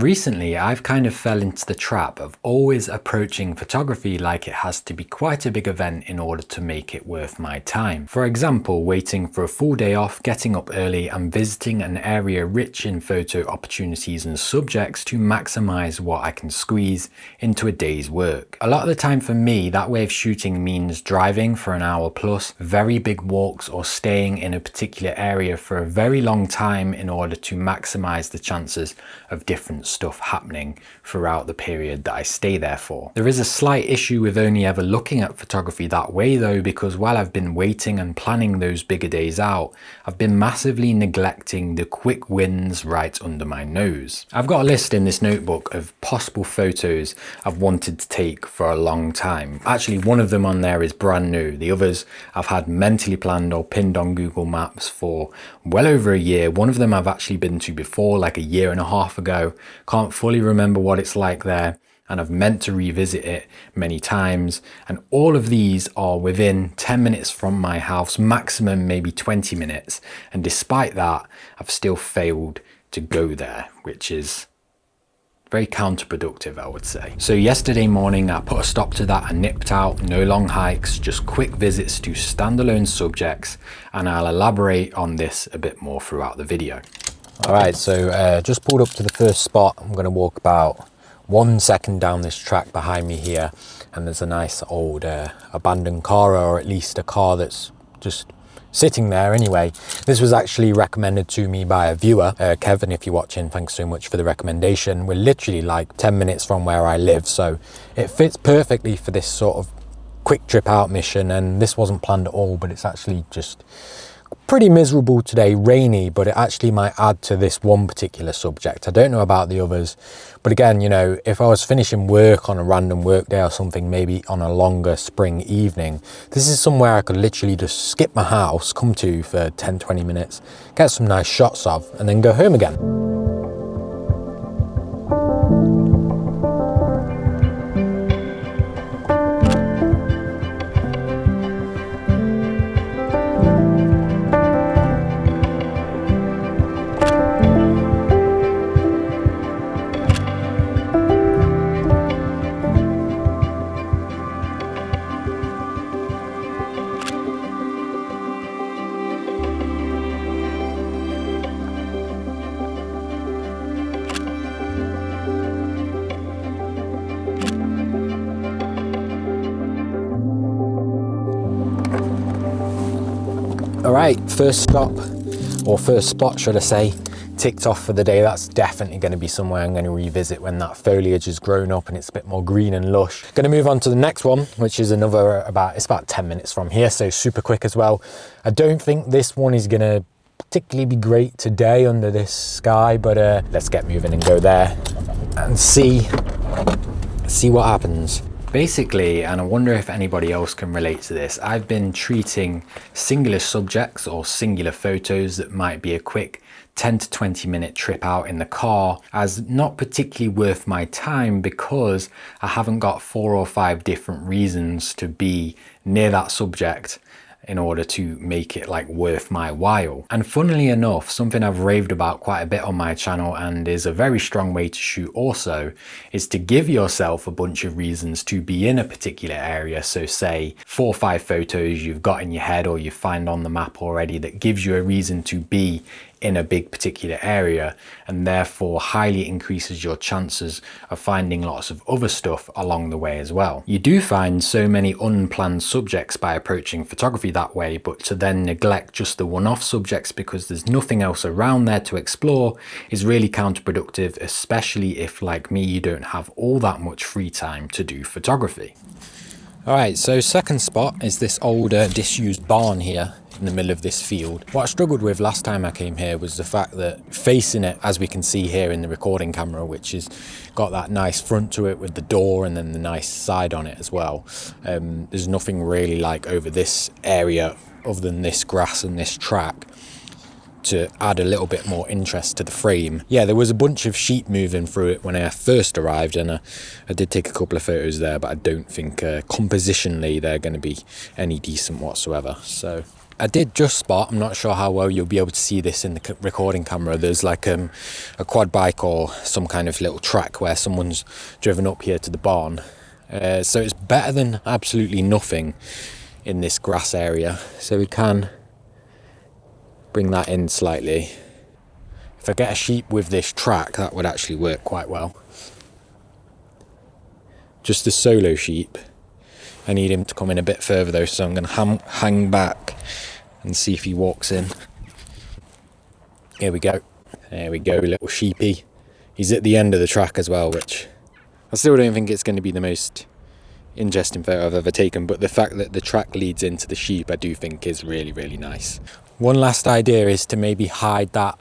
Recently, I've kind of fell into the trap of always approaching photography like it has to be quite a big event in order to make it worth my time. For example, waiting for a full day off, getting up early and visiting an area rich in photo opportunities and subjects to maximize what I can squeeze into a day's work. A lot of the time for me, that way of shooting means driving for an hour plus, very big walks, or staying in a particular area for a very long time in order to maximize the chances of different stuff happening throughout the period that I stay there for. There is a slight issue with only ever looking at photography that way though, because while I've been waiting and planning those bigger days out, I've been massively neglecting the quick wins right under my nose. I've got a list in this notebook of possible photos I've wanted to take for a long time. Actually, one of them on there is brand new. The others I've had mentally planned or pinned on Google Maps for well over a year. One of them I've actually been to before, like a year and a half ago. Can't fully remember what it's like there, and I've meant to revisit it many times. And all of these are within 10 minutes from my house, maximum maybe 20 minutes. And despite that, I've still failed to go there, which is very counterproductive, I would say. So yesterday morning, I put a stop to that and nipped out. No long hikes, just quick visits to standalone subjects, and I'll elaborate on this a bit more throughout the video. All right, so just pulled up to the first spot. I'm going to walk about 1 second down this track behind me here, and there's a nice old abandoned car, or at least a car that's just sitting there anyway. This was actually recommended to me by a viewer. Kevin, if you're watching, thanks so much for the recommendation. We're literally like 10 minutes from where I live, so it fits perfectly for this sort of quick trip out mission. And this wasn't planned at all, but it's actually just pretty miserable today, rainy, but it actually might add to this one particular subject. I don't know about the others, but again, you know, if I was finishing work on a random work day or something, maybe on a longer spring evening, this is somewhere I could literally just skip my house, come to for 10-20 minutes, get some nice shots of, and then go home again. All right, first stop, or first spot should I say, ticked off for the day. That's definitely going to be somewhere I'm going to revisit when that foliage has grown up and it's a bit more green and lush. Going to move on to the next one, which is another it's about 10 minutes from here, so super quick as well. I don't think this one is going to particularly be great today under this sky, but let's get moving and go there and see what happens. Basically, and I wonder if anybody else can relate to this, I've been treating singular subjects or singular photos that might be a quick 10 to 20 minute trip out in the car as not particularly worth my time, because I haven't got 4 or 5 different reasons to be near that subject in order to make it like worth my while. And funnily enough, something I've raved about quite a bit on my channel, and is a very strong way to shoot also, is to give yourself a bunch of reasons to be in a particular area. So say 4 or 5 photos you've got in your head or you find on the map already that gives you a reason to be in a big particular area, and therefore highly increases your chances of finding lots of other stuff along the way as well. You do find so many unplanned subjects by approaching photography that way, but to then neglect just the one-off subjects because there's nothing else around there to explore is really counterproductive, especially if, like me, you don't have all that much free time to do photography. All right, so second spot is this old disused barn here in the middle of this field. What I struggled with last time I came here was the fact that facing it, as we can see here in the recording camera, which has got that nice front to it with the door and then the nice side on it as well, there's nothing really like over this area other than this grass and this track to add a little bit more interest to the frame. Yeah, there was a bunch of sheep moving through it when I first arrived, and I did take a couple of photos there, but I don't think compositionally they're going to be any decent whatsoever. So I did just spot, I'm not sure how well you'll be able to see this in the recording camera, there's like a quad bike or some kind of little track where someone's driven up here to the barn. So it's better than absolutely nothing in this grass area. So we can bring that in slightly. If I get a sheep with this track, that would actually work quite well. Just a solo sheep. I need him to come in a bit further though, so I'm going to hang back and see if he walks in. Here we go. There we go, little sheepy. He's at the end of the track as well, which I still don't think it's going to be the most interesting photo I've ever taken, but the fact that the track leads into the sheep I do think is really, really nice. One last idea is to maybe hide that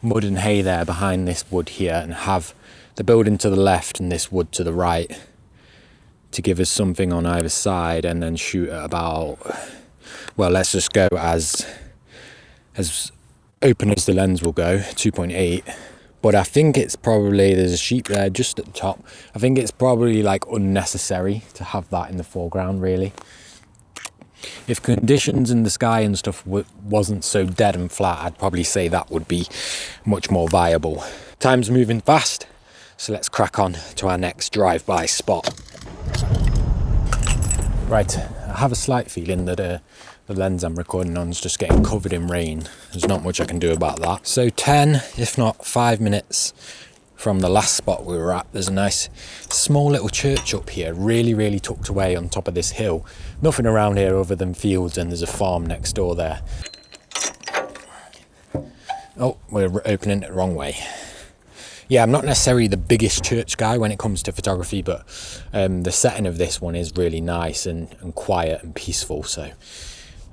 mud and hay there behind this wood here and have the building to the left and this wood to the right to give us something on either side, and then shoot at about, well, let's just go as open as the lens will go, 2.8. But I think it's probably, there's a sheep there just at the top. I think it's probably like unnecessary to have that in the foreground really. If conditions in the sky and stuff wasn't so dead and flat, I'd probably say that would be much more viable. Time's moving fast, so let's crack on to our next drive-by spot. Right, I have a slight feeling that the lens I'm recording on is just getting covered in rain. There's not much I can do about that. So 10, if not 5 minutes from the last spot we were at, there's a nice small little church up here, really tucked away on top of this hill. Nothing around here other than fields, and there's a farm next door there. Oh, we're opening it the wrong way. Yeah, I'm not necessarily the biggest church guy when it comes to photography, but the setting of this one is really nice and quiet and peaceful, so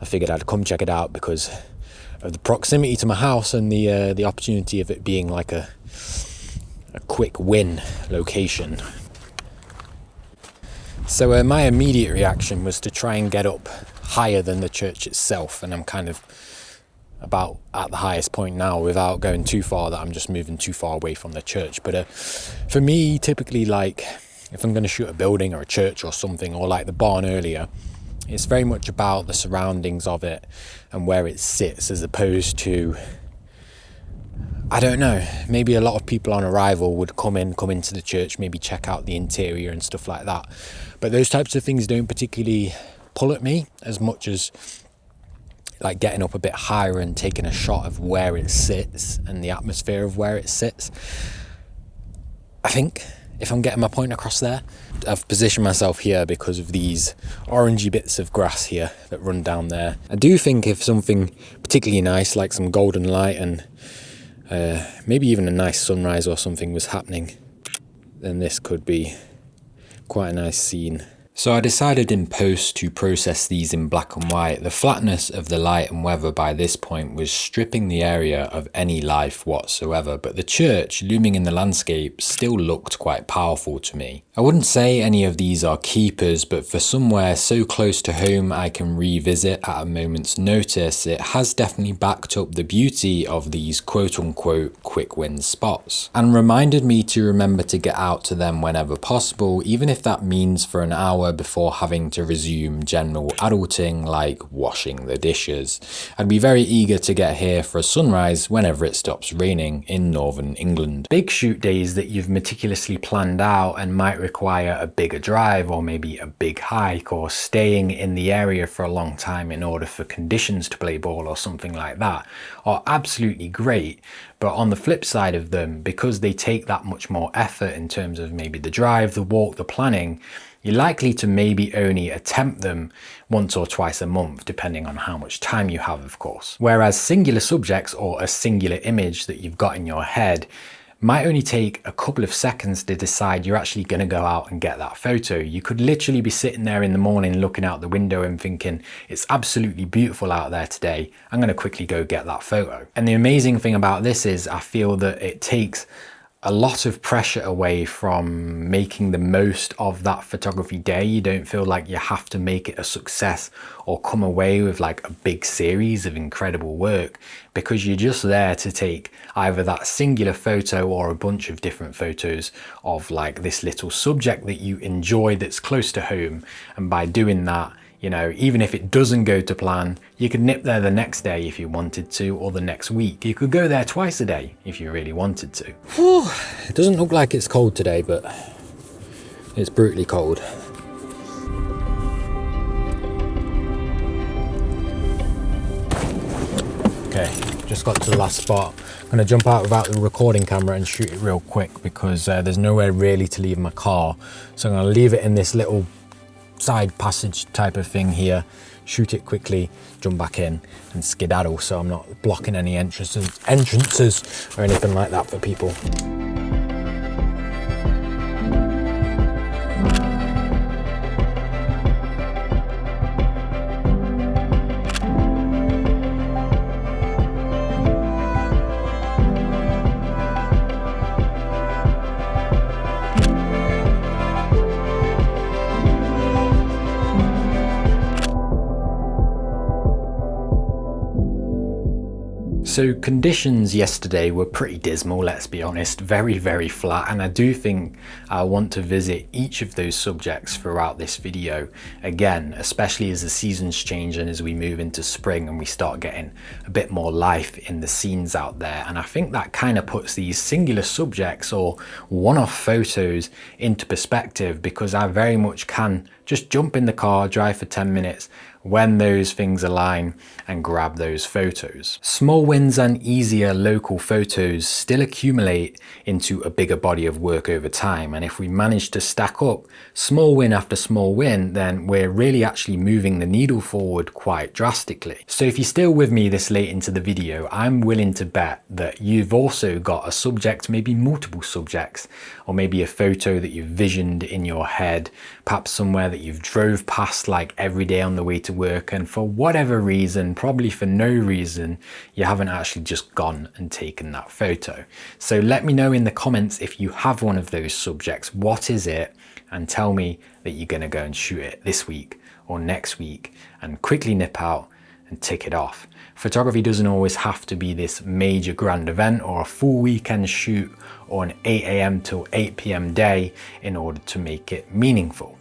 I figured I'd come check it out because of the proximity to my house and the opportunity of it being like a quick win location. So my immediate reaction was to try and get up higher than the church itself, and I'm kind of about at the highest point now without going too far that I'm just moving too far away from the church. But for me, typically, like if I'm going to shoot a building or a church or something, or like the barn earlier, it's very much about the surroundings of it and where it sits, as opposed to, I don't know, maybe a lot of people on arrival would come into the church, maybe check out the interior and stuff like that. But those types of things don't particularly pull at me as much as like getting up a bit higher and taking a shot of where it sits and the atmosphere of where it sits. I think, if I'm getting my point across there, I've positioned myself here because of these orangey bits of grass here that run down there. I do think if something particularly nice, like some golden light and maybe even a nice sunrise or something was happening, then this could be quite a nice scene. So I decided in post to process these in black and white. The flatness of the light and weather by this point was stripping the area of any life whatsoever, but the church looming in the landscape still looked quite powerful to me. I wouldn't say any of these are keepers, but for somewhere so close to home I can revisit at a moment's notice, it has definitely backed up the beauty of these quote-unquote quick win spots, and reminded me to remember to get out to them whenever possible, even if that means for an hour before having to resume general adulting like washing the dishes. I'd be very eager to get here for a sunrise whenever it stops raining in northern England. Big shoot days that you've meticulously planned out and might require a bigger drive or maybe a big hike or staying in the area for a long time in order for conditions to play ball or something like that are absolutely great. But on the flip side of them, because they take that much more effort in terms of maybe the drive, the walk, the planning, you're likely to maybe only attempt them once or twice a month, depending on how much time you have, of course. Whereas singular subjects or a singular image that you've got in your head might only take a couple of seconds to decide you're actually going to go out and get that photo. You could literally be sitting there in the morning looking out the window and thinking, it's absolutely beautiful out there today, I'm going to quickly go get that photo. And the amazing thing about this is I feel that it takes a lot of pressure away from making the most of that photography day. You don't feel like you have to make it a success or come away with like a big series of incredible work, because you're just there to take either that singular photo or a bunch of different photos of like this little subject that you enjoy that's close to home. And by doing that, You know, even if it doesn't go to plan, you could nip there the next day if you wanted to, or the next week. You could go there twice a day if you really wanted to. Whew. It doesn't look like it's cold today, but it's brutally cold. Okay, just got to the last spot. I'm gonna jump out without the recording camera and shoot it real quick because there's nowhere really to leave my car. So I'm gonna leave it in this little side passage type of thing here, shoot it quickly, jump back in and skedaddle so I'm not blocking any entrances or anything like that for people. So conditions yesterday were pretty dismal, let's be honest, very, very flat. And I do think I want to visit each of those subjects throughout this video. Again, especially as the seasons change and as we move into spring and we start getting a bit more life in the scenes out there. And I think that kind of puts these singular subjects or one-off photos into perspective, because I very much can just jump in the car, drive for 10 minutes, when those things align, and grab those photos. Small wins and easier local photos still accumulate into a bigger body of work over time, and if we manage to stack up small win after small win, then we're really actually moving the needle forward quite drastically. So if you're still with me this late into the video, I'm willing to bet that you've also got a subject, maybe multiple subjects, or maybe a photo that you've visioned in your head, perhaps somewhere that you've drove past like every day on the way to work, and for whatever reason, probably for no reason, you haven't actually just gone and taken that photo. So let me know in the comments if you have one of those subjects, what is it, and tell me that you're going to go and shoot it this week or next week and quickly nip out and tick it off. Photography doesn't always have to be this major grand event or a full weekend shoot or an 8 AM till 8 PM day in order to make it meaningful.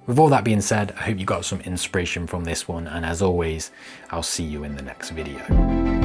With all that being said, I hope you got some inspiration from this one, and as always, I'll see you in the next video.